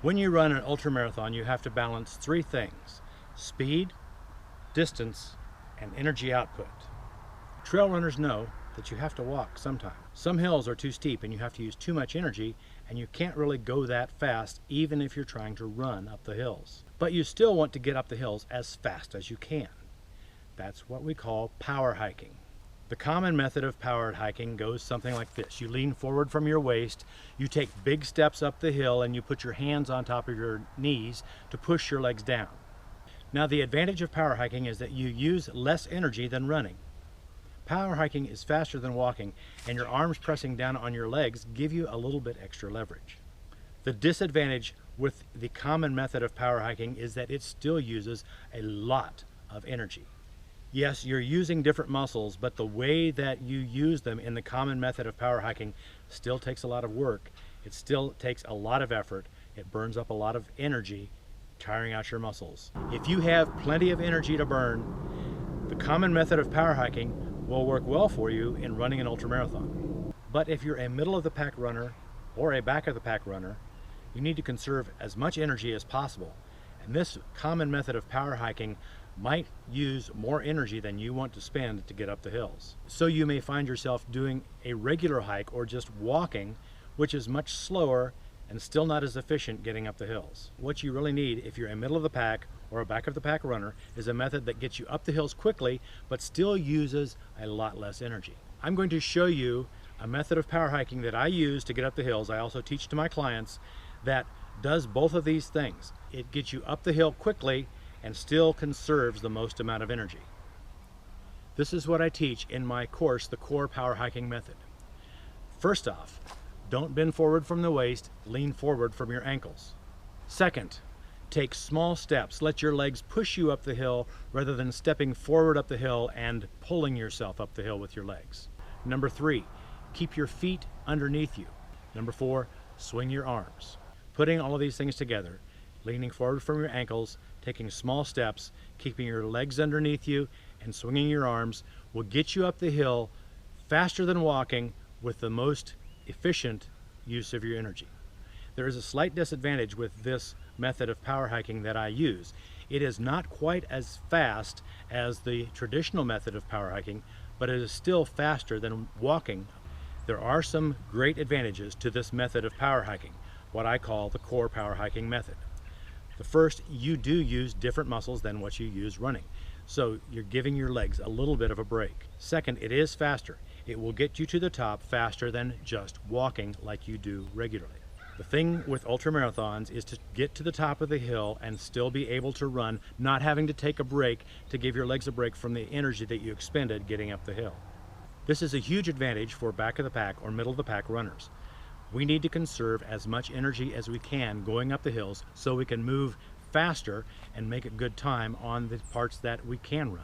When you run an ultramarathon, you have to balance three things: speed, distance, and energy output. Trail runners know that you have to walk sometimes. Some hills are too steep and you have to use too much energy, and you can't really go that fast even if you're trying to run up the hills. But you still want to get up the hills as fast as you can. That's what we call power hiking. The common method of powered hiking goes something like this. You lean forward from your waist, you take big steps up the hill, and you put your hands on top of your knees to push your legs down. Now, the advantage of power hiking is that you use less energy than running. Power hiking is faster than walking, and your arms pressing down on your legs give you a little bit extra leverage. The disadvantage with the common method of power hiking is that it still uses a lot of energy. Yes, you're using different muscles, but the way that you use them in the common method of power hiking still takes a lot of work. It still takes a lot of effort. It burns up a lot of energy, tiring out your muscles. If you have plenty of energy to burn, the common method of power hiking will work well for you in running an ultramarathon. But if you're a middle of the pack runner or a back of the pack runner, you need to conserve as much energy as possible. And this common method of power hiking might use more energy than you want to spend to get up the hills. So you may find yourself doing a regular hike or just walking, which is much slower and still not as efficient getting up the hills. What you really need if you're a middle of the pack or a back of the pack runner is a method that gets you up the hills quickly but still uses a lot less energy. I'm going to show you a method of power hiking that I use to get up the hills. I also teach to my clients that does both of these things. It gets you up the hill quickly and still conserves the most amount of energy. This is what I teach in my course, the Core Power Hiking Method. First off, don't bend forward from the waist, lean forward from your ankles. Second, take small steps. Let your legs push you up the hill rather than stepping forward up the hill and pulling yourself up the hill with your legs. Number 3, keep your feet underneath you. Number 4, swing your arms. Putting all of these things together, leaning forward from your ankles, taking small steps, keeping your legs underneath you, and swinging your arms will get you up the hill faster than walking with the most efficient use of your energy. There is a slight disadvantage with this method of power hiking that I use. It is not quite as fast as the traditional method of power hiking, but it is still faster than walking. There are some great advantages to this method of power hiking, what I call the core power hiking method. The first, you do use different muscles than what you use running. So you're giving your legs a little bit of a break. Second, it is faster. It will get you to the top faster than just walking like you do regularly. The thing with ultramarathons is to get to the top of the hill and still be able to run, not having to take a break to give your legs a break from the energy that you expended getting up the hill. This is a huge advantage for back of the pack or middle of the pack runners. We need to conserve as much energy as we can going up the hills so we can move faster and make a good time on the parts that we can run.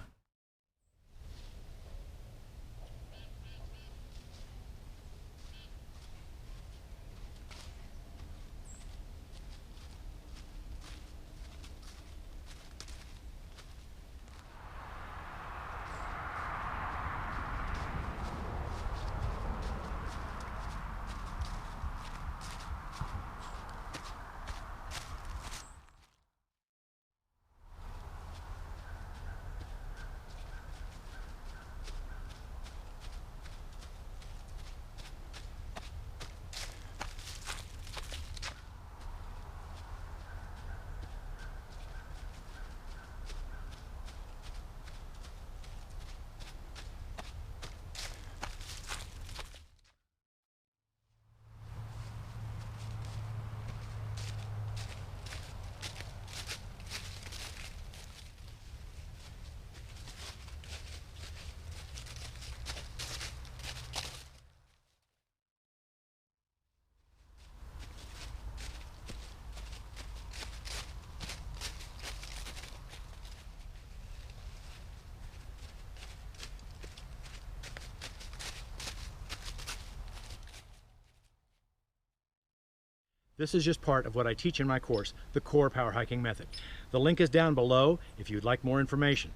This is just part of what I teach in my course, the Core Power Hiking Method. The link is down below if you'd like more information.